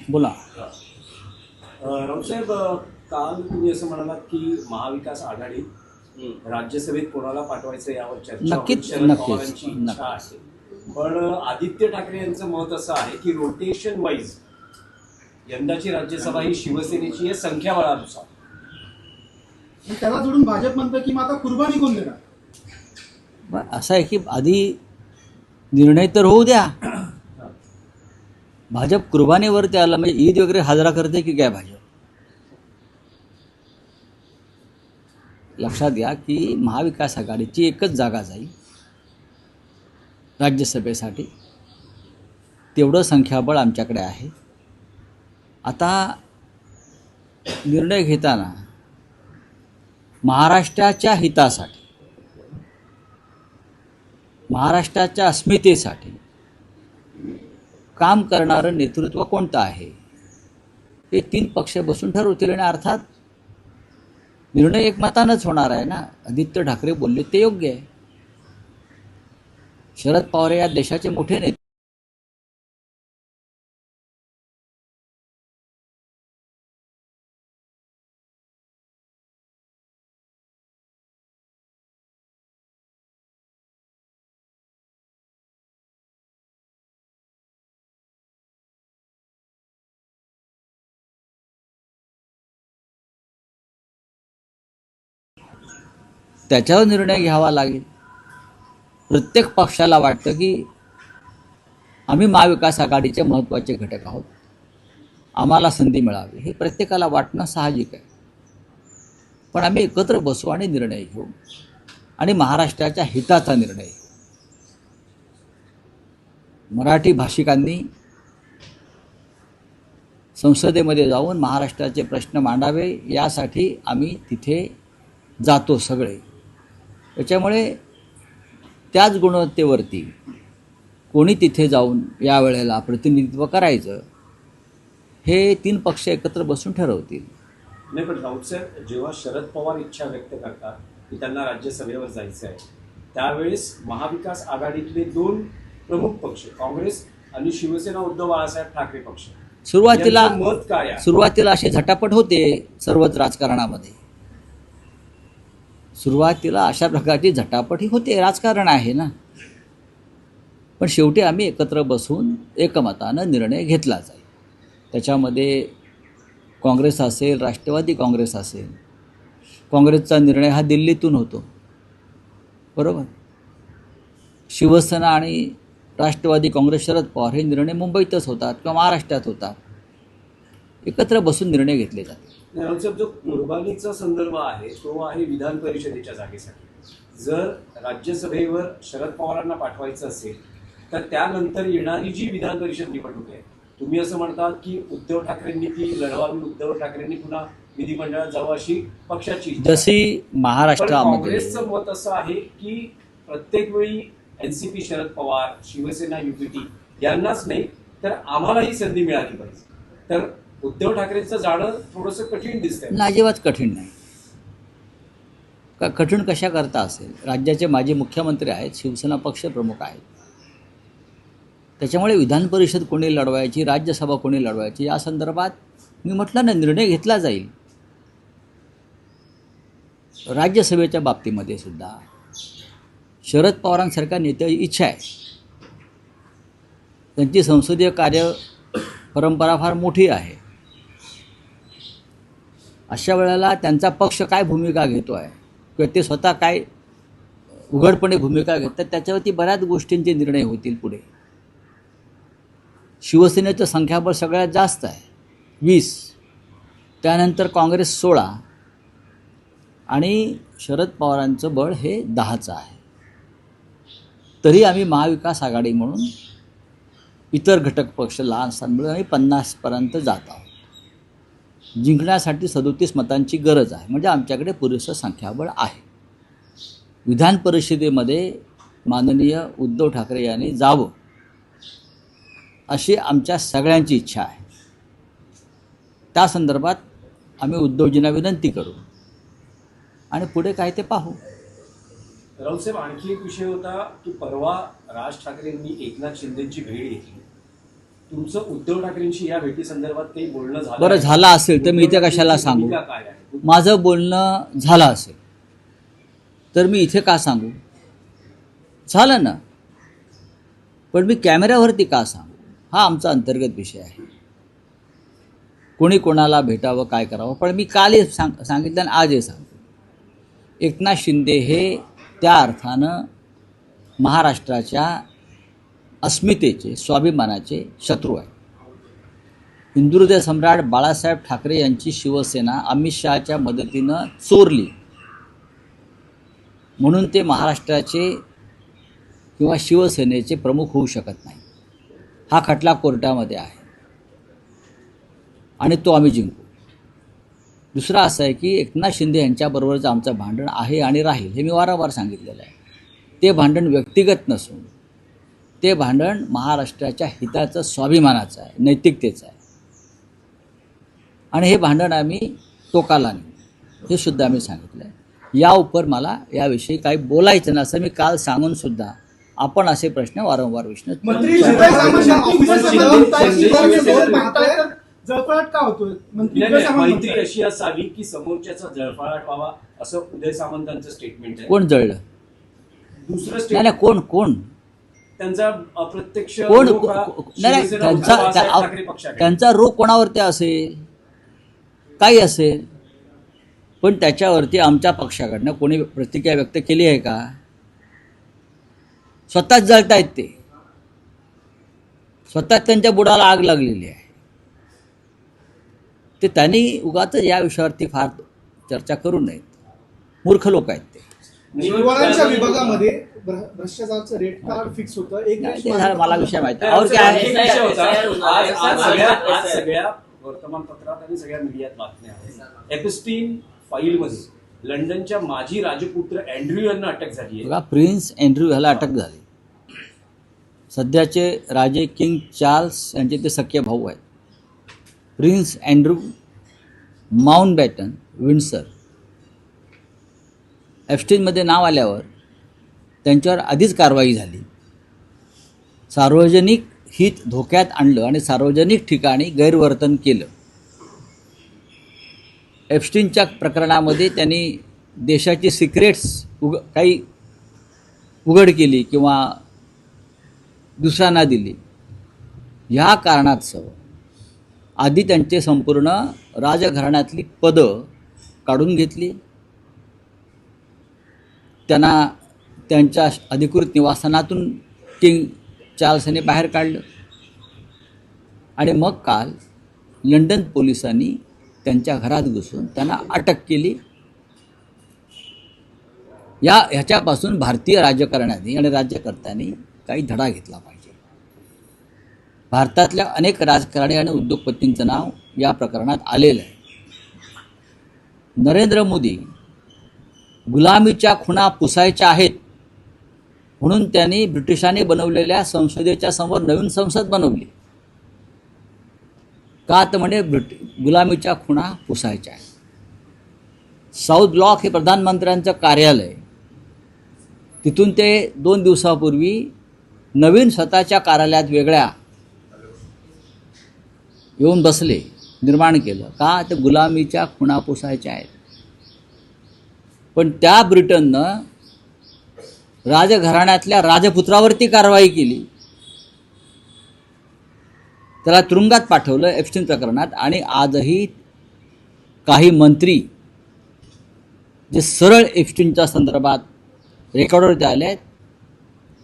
बोला. राऊतसाहेब, काल तुम्ही असं म्हणालात की महाविकास आघाडी राज्यसभेत कोणाला पाठवायचं यावर चर्चा होईल, नक्कीच शरद नक्कीच पवारांची इच्छा आहे. पण आदित्य ठाकरे यांचं मत असं आहे की रोटेशन वाईज यंदाची राज्यसभा ही शिवसेनेची आहे संख्याबळानुसार. त्याला जोडून भाजप म्हणतं की मग आता कुर्बानी कोण देणार? असं आहे की आधी निर्णय तर होऊ द्या. भाजप कुर्बानीवरती आला म्हणजे ईद वगैरे साजरा करते की काय भाजप? लक्षात घ्या की महाविकास आघाडीची एकच जागा जाईल राज्यसभेसाठी, तेवढं संख्याबळ आमच्याकडे आहे. आता निर्णय घेताना महाराष्ट्राच्या हितासाठी, महाराष्ट्राच्या अस्मितेसाठी काम करणारं नेतृत्व कोणतं आहे हे 3 पक्ष बसून ठरवतील. आणि अर्थात निर्णय एकमतानंच होणार आहे ना. आदित्य ठाकरे बोलले ते योग्य आहे. शरद पवार या देशाचे मोठे नेते. त्याच्यावर निर्णय घ्यावा लागेल. प्रत्येक पक्षाला वाटतं की आम्ही महाविकास आघाडीचे महत्त्वाचे घटक आहोत, आम्हाला संधी मिळावी, हे प्रत्येकाला वाटणं साहजिक आहे. पण आम्ही एकत्र बसू आणि निर्णय घेऊ आणि महाराष्ट्राच्या हिताचा निर्णय घेऊ. मराठी भाषिकांनी संसदेमध्ये जाऊन महाराष्ट्राचे प्रश्न मांडावे यासाठी आम्ही तिथे जातो सगळे. त्याच्यामुळे त्याच गुणवत्तेवरती कोणी तिथे जाऊन यावेळेला प्रतिनिधित्व करायचं हे 3 पक्ष एकत्र बसून ठरवतील. नाही, पण राऊतसाहेब, जेव्हा शरद पवार इच्छा व्यक्त करतात की त्यांना राज्यसभेवर जायचं आहे, त्यावेळेस महाविकास आघाडीतले 2 प्रमुख पक्ष काँग्रेस आणि शिवसेना उद्धव बाळासाहेब ठाकरे पक्ष, यांचं मत काय आहे? सुरुवातीला अशी झटापट होते सर्वच राजकारणामध्ये. सुरुवातीला अशा प्रकारची झटापट ही होते, राजकारण आहे ना. पण शेवटी आम्ही एकत्र बसून एकमतानं निर्णय घेतला जाईल. त्याच्यामध्ये काँग्रेस असेल, राष्ट्रवादी काँग्रेस असेल, काँग्रेसचा निर्णय हा दिल्लीतून होतो, बरोबर. शिवसेना आणि राष्ट्रवादी काँग्रेस, शरद पवार हे निर्णय मुंबईतच होतात किंवा महाराष्ट्रात होतात. एकत्र बसून निर्णय घेतले जाते. राऊतसाहेब, जो कुर्बानीचा संदर्भ आहे तो आहे विधान परिषदेच्या जागेसाठी. जर राज्यसभेवर शरद पवारांना पाठवायचं असेल तर त्यानंतर येणारी जी विधान परिषद निवडणूक आहे, तुम्ही असं म्हणतात की उद्धव ठाकरेंनी ती लढवावी, उद्धव ठाकरेंनी पुन्हा विधिमंडळात जावं अशी पक्षाची इच्छा. जशी महाराष्ट्रामध्ये काँग्रेसचं मत असं आहे की प्रत्येक वेळी एनसीपी शरद पवार, शिवसेना युपीटी यांनाच नाही तर आम्हालाही संधी मिळाली पाहिजे. तर उद्धव ठाकरेंचं जाणं थोडंसं कठीण दिसतंय. अजिबात कठीण नाही. कठीण कशा करता असेल? राज्याचे माजी मुख्यमंत्री आहेत, शिवसेना पक्ष प्रमुख आहेत. त्याच्यामुळे विधान परिषद कोणी लढवायची, राज्यसभा कोणी लढवायची या संदर्भात मी म्हटलं ना, निर्णय घेतला जाईल. राज्यसभेच्या बाबतीमध्ये सुद्धा शरद पवारांसारख्या नेत्याची इच्छा आहे. त्यांची संसदीय कार्य परंपरा फार मोठी आहे. अशा वेळेला त्यांचा पक्ष काय भूमिका घेतो आहे किंवा ते स्वतः काय उघडपणे भूमिका घेतात त्याच्यावरती बऱ्याच गोष्टींचे निर्णय होतील पुढे. शिवसेनेचं संख्याबळ सगळ्यात जास्त आहे 20, त्यानंतर काँग्रेस 16 आणि शरद पवारांचं बळ हे 10चं आहे. तरी आम्ही महाविकास आघाडी म्हणून इतर घटक पक्ष लहान स्थान मिळून आम्ही 50पर्यंत जात आहोत. जिंकण्यासाठी 37 मतांची गरज आहे, म्हणजे आमच्याकडे पुरेसं संख्याबळ आहे. विधान परिषदेमध्ये माननीय उद्धव ठाकरे यांनी जावं अशी आमच्या सगळ्यांची इच्छा आहे. त्या संदर्भात आम्ही उद्धवजींना विनंती करू आणि पुढे काय ते पाहू. राऊतसाहेब, आणखी एक विषय होता की परवा राज ठाकरेंनी एकनाथ शिंदेची भेट घेतली तुमचं उद्धव ठाकरेंशी या भेटी संदर्भात काही बोलणं झालं बरं आहे? झालं असेल तर मी इथे कशाला सांगू? भूमिका काय आहे? माझं बोलणं झालं असेल तर मी इथे का सांगू? झालं ना, पण मी कॅमेऱ्यावरती का सांगू? हा आमचा अंतर्गत विषय आहे. कोणी कोणाला भेटावं, काय करावं, पण मी काल हे सांगितलं आणि आज हे सांगतो. एकनाथ शिंदे हे त्या अर्थानं महाराष्ट्राच्या अस्मितेचे, स्वाभिमानाचे शत्रू आहे. हिंदुहृदय सम्राट बाळासाहेब ठाकरे यांची शिवसेना अमित शहाच्या मदतीनं चोरली म्हणून ते महाराष्ट्राचे किंवा शिवसेनेचे प्रमुख होऊ शकत नाही. हा खटला कोर्टामध्ये आहे आणि तो आम्ही जिंकू. दुसरा असं आहे की एकनाथ शिंदे यांच्याबरोबरचं आमचं भांडण आहे आणि राहील, हे मी वारंवार सांगितलेलं आहे. ते भांडण व्यक्तिगत नसून ते भांडण महाराष्ट्राच्या हिताचं, स्वाभिमानाचं आहे, नैतिकतेचं आहे. आणि हे भांडण आम्ही टोकाला नेऊ, हे सुद्धा आम्ही सांगितलं आहे. या उपर मला याविषयी काही बोलायचं नाही असं मी काल सांगून सुद्धा आपण असे प्रश्न वारंवार विचारत. मंत्री उदय सामंत जळफळाट का होतोय? मंत्री उदय सामंत मैत्री म्हणतायत. अशी असावी की समोरच्याचा जळफळाट व्हावा, असं उदय सामंतांचं स्टेटमेंट आहे. कोण जळलं? दुसरं नाही स्टेटमेंट नाही, कोण त्यांचा अप्रत्यक्ष कोण रोग हा नाही नाही, शिवसेना उद्धव बाळासाहेब ठाकरे पक्षाकडे. त्यांचा रोग कोणावरती असेल, काही असेल, पण त्याच्यावरती आमच्या पक्षाकडनं कोणी प्रतिक्रिया व्यक्त केली आहे का? स्वतःच जळतायत ते, स्वतःच त्यांच्या बुडाला आग लागलेली आहे. ते त्यांनी उगाच या विषयावरती फार चर्चा करू नयेत. मूर्ख लोक आहेत ते. निवडणुकांच्या विभागामध्ये भ्रष्टाचाराचं रेट कार्ड फिक्स होतं. एक नाही, देश ते झालं, मला विषय माहिती आहे. आणि और काय आहे? विषय होता. आज सगळ्या वर्तमानपत्रात आणि सगळ्या मीडियात बातम्या आहेत. एपस्टीन फाईलमध्ये लंडनच्या माजी राजपुत्र अँड्र्यू यांना अटक झाली आहे. बघा, प्रिन्स अँड्र्यू ह्याला अटक झाली. सध्याचे राजे किंग चार्ल्स यांचे ते सख्खे भाऊ आहेत. Prince Andrew Mountbatten Windsor. एप्स्टीनमध्ये नाव आल्यावर त्यांच्यावर आधीच कारवाई झाली. सार्वजनिक हित धोक्यात आणलं आणि सार्वजनिक ठिकाणी गैरवर्तन केलं. एप्स्टीनच्या प्रकरणामध्ये त्यांनी देशाची सिक्रेट्स काही उघड केली किंवा दुसऱ्यांना दिली. ह्या कारणास्तव आधी त्यांचे संपूर्ण राजघराण्यातली पदं काढून घेतली, त्यांना त्यांच्या अधिकृत निवासस्थानातून किंग चार्ल्स यांनी बाहेर काढलं आणि मग काल लंडन पोलिसांनी त्यांच्या घरात घुसून त्यांना अटक केली. ह्याच्यापासून भारतीय राजकारण्यांनी आणि राज्यकर्त्यांनी काही धडा घेतला पाहिजे. भारतातल्या अनेक राजकारणी आणि उद्योगपतींचं नाव या प्रकरणात आलेलं आहे. नरेंद्र मोदी गुलामीच्या खुणा पुसायच्या आहेत म्हणून त्यांनी ब्रिटिशांनी बनवलेल्या संसदेच्या समोर नवीन संसद बनवली. का तर म्हणे गुलामीच्या खुणा पुसायच्या आहेत. साऊथ ब्लॉक हे प्रधानमंत्र्यांचं कार्यालय, तिथून ते 2 दिवसापूर्वी नवीन स्वतःच्या कार्यालयात वेगळ्या येऊन बसले, निर्माण केलं. का तर गुलामीच्या खुणा पुसायच्या आहेत. पण त्या ब्रिटननं राजघराण्यातल्या राजपुत्रावरती कारवाई केली, त्याला तुरुंगात पाठवलं एप्स्टीन प्रकरणात. आणि आजही काही मंत्री जे सरळ एप्स्टीनच्या संदर्भात रेकॉर्डवरती आले आहेत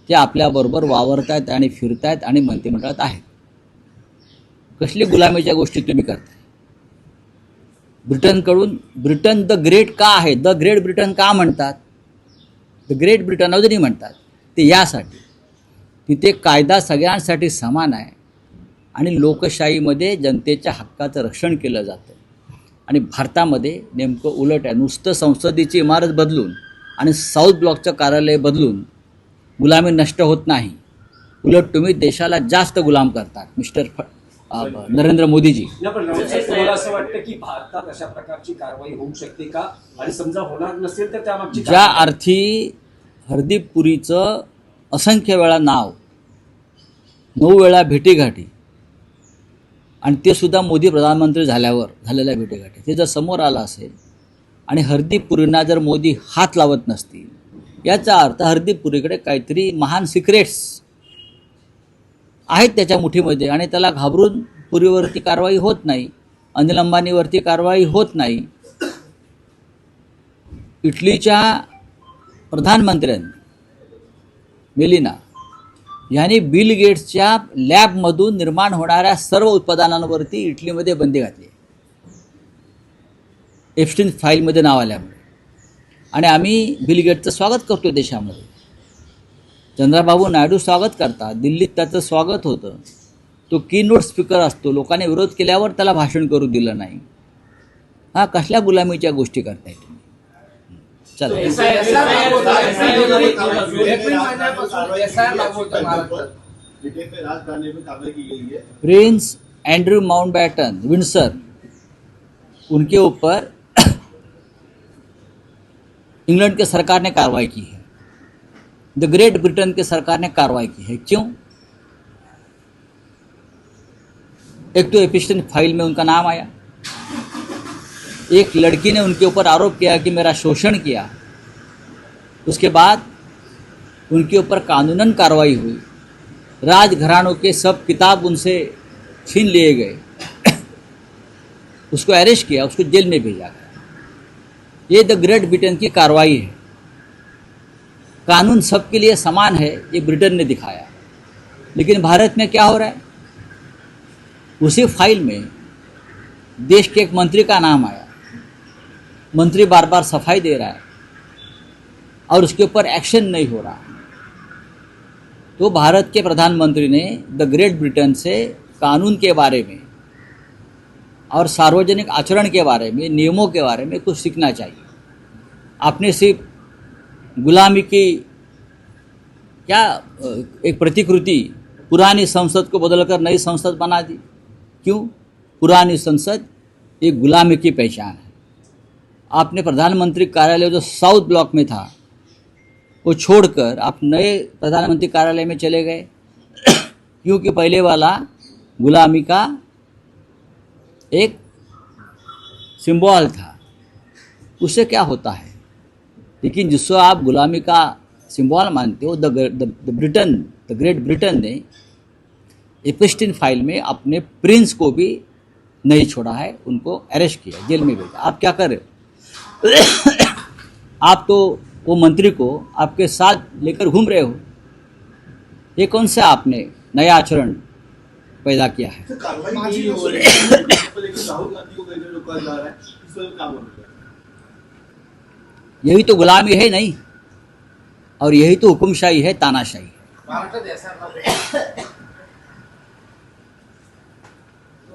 ते आपल्याबरोबर वावरत आहेत आणि फिरत आहेत आणि मंत्रिमंडळात आहेत. कसली गुलामीच्या गोष्टी तुम्ही करताय? ब्रिटन द ग्रेट का आहे? द ग्रेट ब्रिटन का म्हणतात? द ग्रेट ब्रिटन अजूनही म्हणतात. ते यासाठी तिथे कायदा सगळ्यांसाठी समान आहे आणि लोकशाहीमध्ये जनतेच्या हक्काचं रक्षण केलं जातं. आणि भारतामध्ये नेमकं उलट आहे. नुसतं संसदेची इमारत बदलून आणि साऊथ ब्लॉकचं कार्यालय बदलून गुलामी नष्ट होत नाही. उलट तुम्ही देशाला जास्त गुलाम करतात मिस्टर नरेंद्र मोदीजी. पण तुम्हाला असं वाटतं की भारतात अशा प्रकारची कारवाई होऊ शकते का? आणि समजा होणार नसेल तर त्यामागची ज्या अर्थी हरदीप पुरीचं असंख्य वेळा नाव, 9 वेळा भेटीगाठी आणि ते सुद्धा मोदी प्रधानमंत्री झाल्यावर झालेल्या भेटीगाठी. ते जर समोर आलं असेल आणि हरदीप पुरींना जर मोदी हात लावत नसतील, याचा अर्थ हरदीप पुरीकडे काहीतरी महान सिक्रेट्स आहेत त्याच्या मुठीमध्ये आणि त्याला घाबरून पुरीवरती कारवाई होत नाही, अनिल अंबानीवरती कारवाई होत नाही. इटलीच्या प्रधानमंत्र्यांनी मेलिना यांनी बिल गेट्सच्या लॅबमधून निर्माण होणाऱ्या सर्व उत्पादनांवरती इटलीमध्ये बंदी घातली, एप्स्टीन फाईलमध्ये नाव आल्यामुळे. आणि आम्ही बिल गेट्सचं स्वागत करतो देशामध्ये. चंद्रबाबू नायडू स्वागत करतात, दिल्लीत त्याचं स्वागत होतं. तो कीनोट स्पीकर असतो, लोकांनी विरोध केल्यावर त्याला भाषण करू दिलं नाही. हा कसल्या गुलामीच्या गोष्टी करताय तुम्ही? चला, प्रिंस एंड्रू माउंटबैटन विंडसर, उनके ऊपर इंग्लैंड के सरकार ने कार्रवाई की है, द ग्रेट ब्रिटेन के सरकार ने कार्रवाई की है. क्यों? एक तो एपिस्टन फाइल में उनका नाम आया, एक लड़की ने उनके ऊपर आरोप किया कि मेरा शोषण किया, उसके बाद उनके ऊपर कानूनन कार्रवाई हुई, राजघरानों के सब किताब उनसे छीन लिए गए, उसको अरेस्ट किया, उसको जेल में भेजा गया. ये द ग्रेट ब्रिटेन की कार्रवाई है. कानून सबके लिए समान है, ये ब्रिटेन ने दिखाया. लेकिन भारत में क्या हो रहा है? उसी फाइल में देश के एक मंत्री का नाम आया, मंत्री बार बार सफाई दे रहा है और उसके ऊपर एक्शन नहीं हो रहा. तो भारत के प्रधानमंत्री ने द ग्रेट ब्रिटेन से कानून के बारे में और सार्वजनिक आचरण के बारे में, नियमों के बारे में कुछ सीखना चाहिए. आपने सिर्फ गुलामी की क्या एक प्रतिकृति, पुरानी संसद को बदलकर नई संसद बना दी. क्यों? पुरानी संसद एक गुलामी की पहचान है. आपने प्रधानमंत्री कार्यालय जो साउथ ब्लॉक में था वो छोड़कर आप नए प्रधानमंत्री कार्यालय में चले गए, क्योंकि पहले वाला गुलामी का एक सिंबल था. उससे क्या होता है? लेकिन जिसको आप गुलामी का सिंबल मानते हो, द ग्रेट ब्रिटेन ने एपिस्टीन फाइल में अपने प्रिंस को भी नहीं छोड़ा है, उनको अरेस्ट किया, जेल में भेजा. आप क्या कर रहे हो? आप तो वो मंत्री को आपके साथ लेकर घूम रहे हो. ये कौन सा आपने नया आचरण पैदा किया है? यही तो गुलामी है नहीं, और यही तो हुकुमशाही है, तानाशाही है.